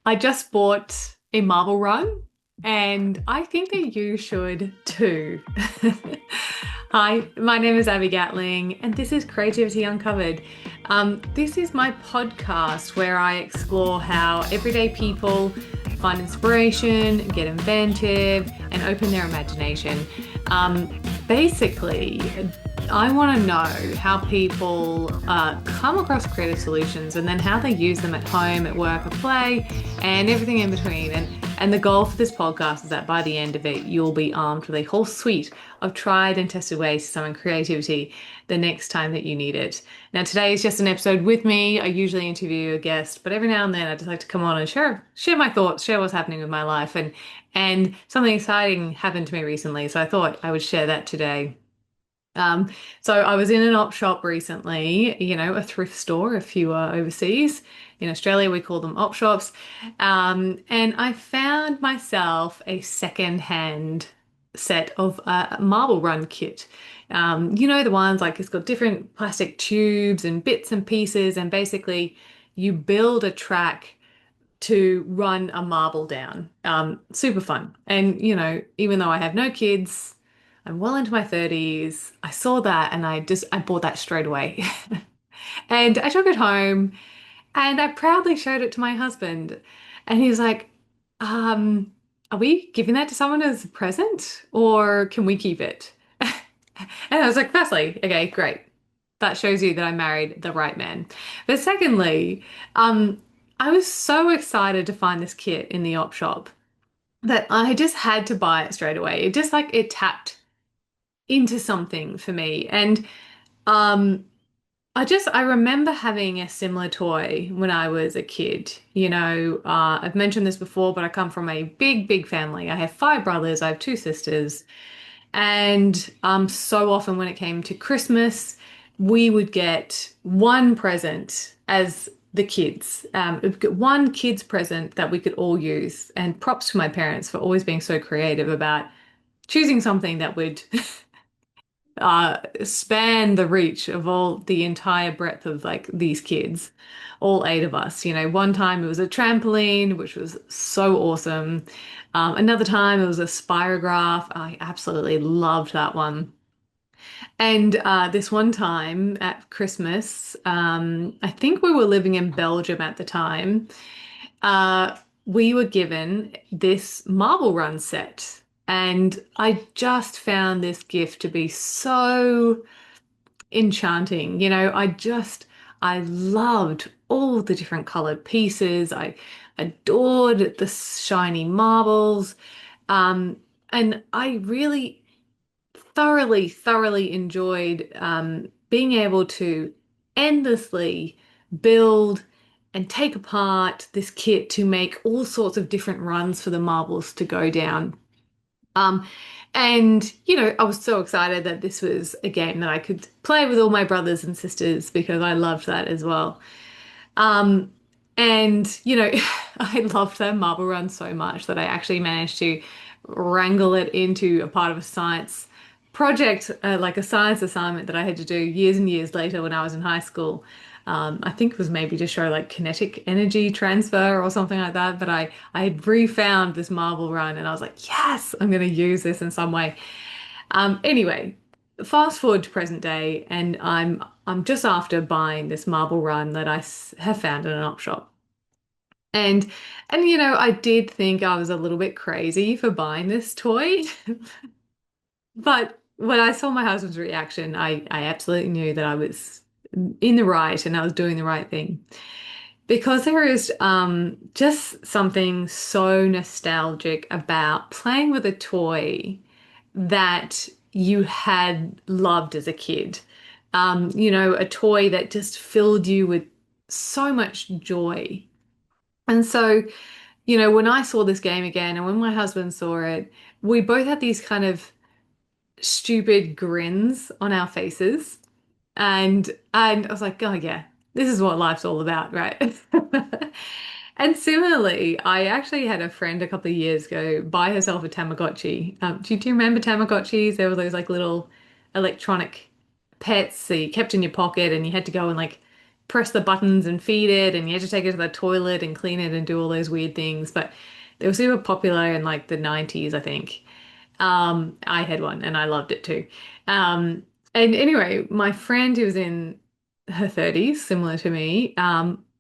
I just bought a marble run and I think that you should too. Hi, my name is Abi Gatling and this is Creativity Uncovered. This is my podcast where I explore how everyday people find inspiration, get inventive, and open their imagination. Basically, I want to know how people come across creative solutions and then how they use them at home, at work, or play, and everything in between. And the goal for this podcast is that by the end of it, you'll be armed with a whole suite of tried and tested ways to summon creativity the next time that you need it. Now, today is just an episode with me. I usually interview a guest, but every now and then I just like to come on and share my thoughts, share what's happening with my life, and something exciting happened to me recently, so I thought I would share that today. Um, so I was in an op shop recently, a thrift store if you are overseas. In Australia, we call them op shops. And I found myself a second-hand set of marble run kit. The ones like it's got different plastic tubes and bits and pieces, and basically you build a track to run a marble down. Super fun. And, even though I have no kids, I'm well into my 30s. I saw that and I bought that straight away. And I took it home and I proudly showed it to my husband. And he was like, are we giving that to someone as a present or can we keep it? And I was like, firstly, okay, great. That shows you that I married the right man. But secondly, I was so excited to find this kit in the op shop that I just had to buy it straight away. It just like it tapped into something for me. And um I remember having a similar toy when I was a kid. I've mentioned this before, but I come from a big, big family. I have five brothers, I have two sisters, and so often when it came to Christmas, we would get one present as the kids. We'd get one kid's present that we could all use. And props to my parents for always being so creative about choosing something that would span the reach of all the entire breadth of like these kids, all eight of us. One time it was a trampoline, which was so awesome. Another time it was a spirograph. I absolutely loved that one. And this one time at Christmas, I think we were living in Belgium at the time. We were given this marble run set. And I just found this gift to be so enchanting. I loved all the different colored pieces. I adored the shiny marbles. And I really thoroughly, thoroughly enjoyed being able to endlessly build and take apart this kit to make all sorts of different runs for the marbles to go down. Um, and I was so excited that this was a game that I could play with all my brothers and sisters because I loved that as well. Um, and I loved that marble run so much that I actually managed to wrangle it into a part of a science project, like a science assignment that I had to do years and years later when I was in high school. I think it was maybe to show like kinetic energy transfer or something like that. But I had refound this marble run and I was like, yes, I'm going to use this in some way. Anyway, fast forward to present day, and I'm just after buying this marble run that have found in an op shop. And I did think I was a little bit crazy for buying this toy. But when I saw my husband's reaction, I absolutely knew that I was in the right and I was doing the right thing. Because there is just something so nostalgic about playing with a toy that you had loved as a kid. A toy that just filled you with so much joy. And so, when I saw this game again and when my husband saw it, we both had these kind of stupid grins on our faces. And I was like, oh yeah, this is what life's all about, right? And similarly, I actually had a friend a couple of years ago buy herself a Tamagotchi. Do you remember Tamagotchis? There were those like little electronic pets that you kept in your pocket and you had to go and like press the buttons and feed it, and you had to take it to the toilet and clean it and do all those weird things. But they were super popular in like the 90s, I think. I had one and I loved it too. Um, and anyway, my friend who was in her 30s, similar to me,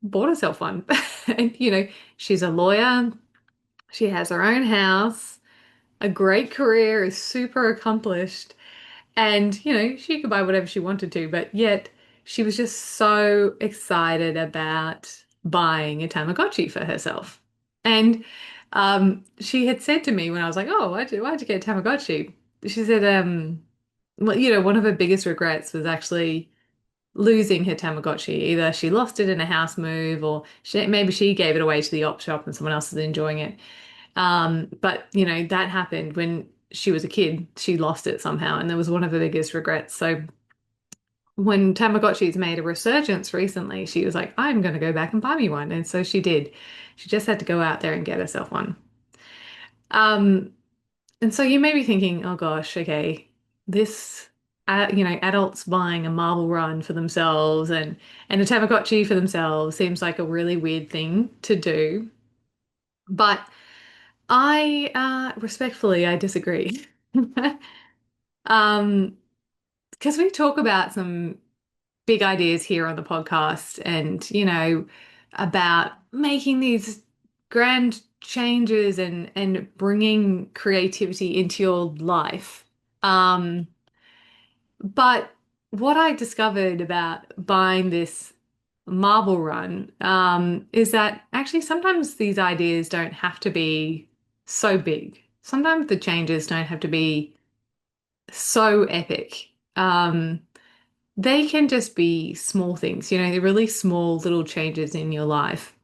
bought herself one. And, she's a lawyer, she has her own house, a great career, is super accomplished. And, she could buy whatever she wanted to, but yet she was just so excited about buying a Tamagotchi for herself. And she had said to me when I was like, "Oh, why'd you get a Tamagotchi?" She said, well, one of her biggest regrets was actually losing her Tamagotchi. Either she lost it in a house move, or maybe she gave it away to the op shop and someone else is enjoying it. But that happened when she was a kid. She lost it somehow, and that was one of her biggest regrets. So when Tamagotchis made a resurgence recently, she was like, "I'm going to go back and buy me one," and so she did. She just had to go out there and get herself one. Um, and so you may be thinking, "Oh gosh, okay, this." Adults buying a marble run for themselves and a Tamagotchi for themselves seems like a really weird thing to do. But I disagree. Um, because we talk about some big ideas here on the podcast and, about making these grand changes and bringing creativity into your life. But what I discovered about buying this marble run, is that actually sometimes these ideas don't have to be so big. Sometimes the changes don't have to be so epic. They can just be small things, they're really small little changes in your life.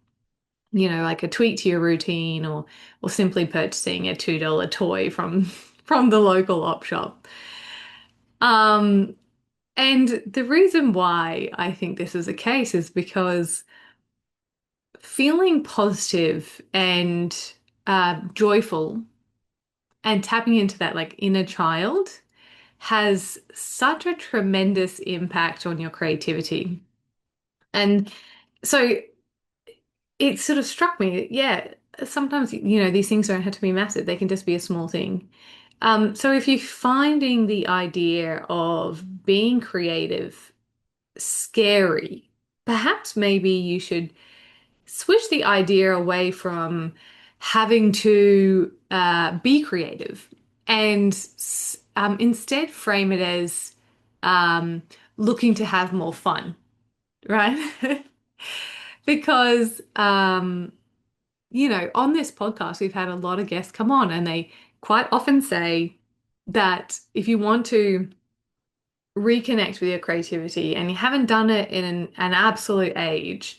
Like a tweak to your routine or simply purchasing a $2 toy from from the local op shop. Um, and the reason why I think this is the case is because feeling positive and joyful and tapping into that like inner child has such a tremendous impact on your creativity. And so it sort of struck me, yeah, sometimes, these things don't have to be massive. They can just be a small thing. So if you're finding the idea of being creative scary, perhaps maybe you should switch the idea away from having to be creative and instead frame it as um, looking to have more fun, right? Because, on this podcast, we've had a lot of guests come on and they quite often say that if you want to reconnect with your creativity and you haven't done it in an absolute age,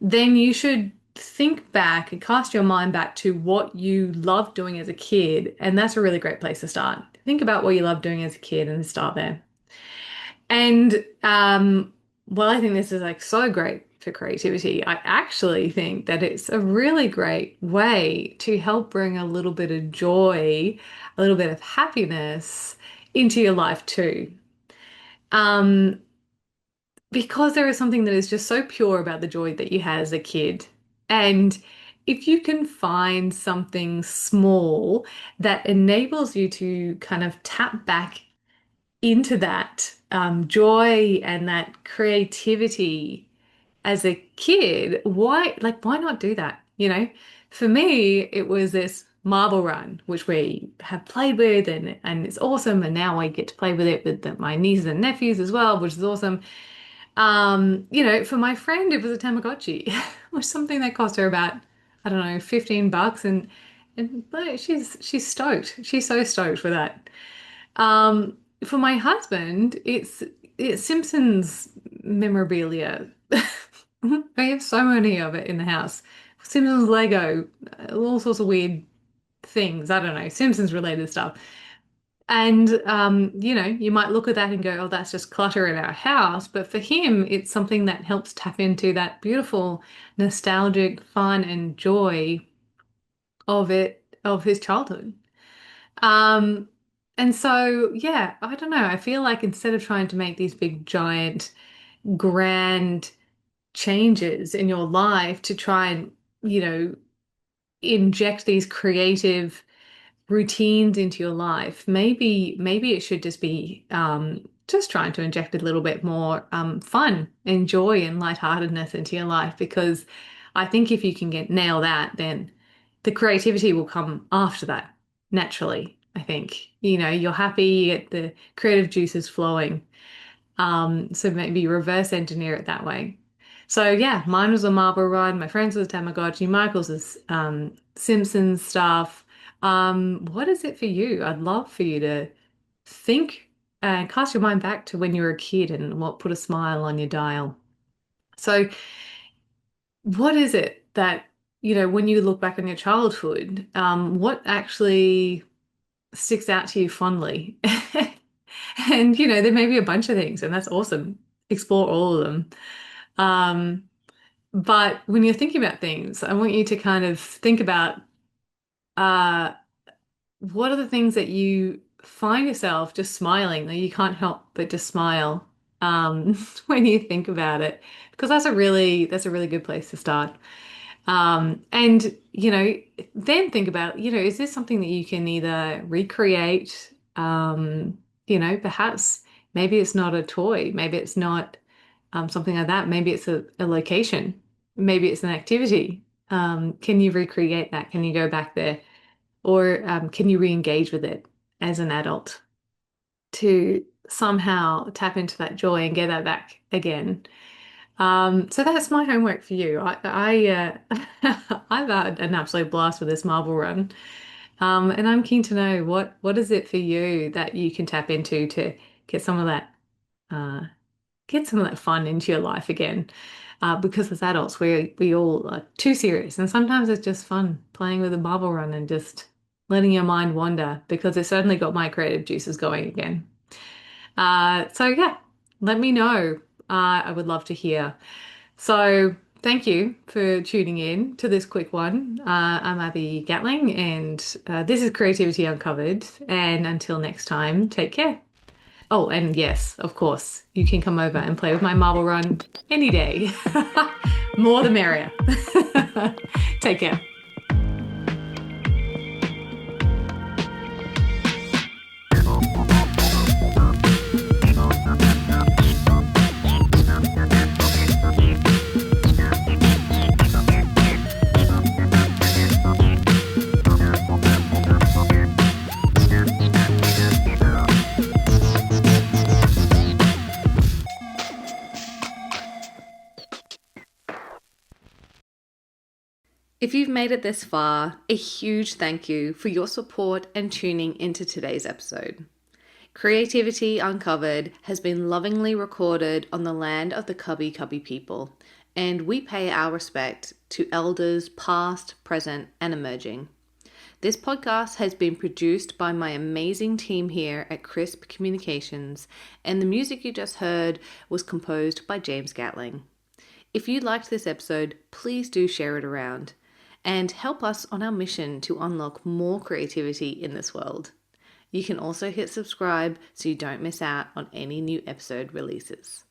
then you should think back and cast your mind back to what you loved doing as a kid. And that's a really great place to start. Think about what you loved doing as a kid and start there. And well, I think this is like so great for creativity. I actually think that it's a really great way to help bring a little bit of joy, a little bit of happiness into your life too. Um, because there is something that is just so pure about the joy that you had as a kid. And if you can find something small that enables you to kind of tap back into that joy and that creativity as a kid, why not do that? For me, it was this marble run, which we have played with and it's awesome. And now I get to play with it with my nieces and nephews as well, which is awesome. For my friend, it was a Tamagotchi, which is something that cost her about, I don't know, $15, and but she's stoked. She's so stoked for that. For my husband, it's Simpsons memorabilia. We have so many of it in the house. Simpsons Lego, all sorts of weird things. I don't know, Simpsons related stuff. And you might look at that and go, "Oh, that's just clutter in our house." But for him, it's something that helps tap into that beautiful, nostalgic fun and joy of his childhood. Um, and so, yeah, I don't know. I feel like instead of trying to make these big, giant, grand changes in your life to try and, you know, inject these creative routines into your life, maybe it should just be just trying to inject a little bit more fun and joy and lightheartedness into your life because I think if you can get nail that, then the creativity will come after that naturally. I think, you know, you're happy, you get the creative juices flowing. So maybe reverse engineer it that way. So yeah, mine was a marble run. My friend's was Tamagotchi. Michael's is Simpsons stuff. What is it for you? I'd love for you to think and cast your mind back to when you were a kid and what put a smile on your dial. So what is it that, you know, when you look back on your childhood, what actually sticks out to you fondly? And, you know, there may be a bunch of things, and that's awesome. Explore all of them. Um, but when you're thinking about things, I want you to kind of think about uh, what are the things that you find yourself just smiling, that you can't help but just smile when you think about it, because that's a really good place to start. And, you know, then think about, you know, is this something that you can either recreate, you know, perhaps maybe it's not a toy, maybe it's not something like that, maybe it's a location, maybe it's an activity. Can you recreate that? Can you go back there? Or can you re-engage with it as an adult to somehow tap into that joy and get that back again? So that's my homework for you. I've had an absolute blast with this Marvel run. And I'm keen to know what is it for you that you can tap into to get some of that uh, get some of that fun into your life again. Because as adults, we all are too serious, and sometimes it's just fun playing with a Marvel run and just letting your mind wander. Because it certainly got my creative juices going again. So yeah, let me know. I would love to hear. So, thank you for tuning in to this quick one. I'm Abi Gatling, and this is Creativity Uncovered. And until next time, take care. Oh, and yes, of course, you can come over and play with my marble run any day. More the merrier. Take care. If you've made it this far, a huge thank you for your support and tuning into today's episode. Creativity Uncovered has been lovingly recorded on the land of the Cubby Cubby people, and we pay our respect to elders past, present, and emerging. This podcast has been produced by my amazing team here at Crisp Communications, and the music you just heard was composed by James Gatling. If you liked this episode, please do share it around and help us on our mission to unlock more creativity in this world. You can also hit subscribe so you don't miss out on any new episode releases.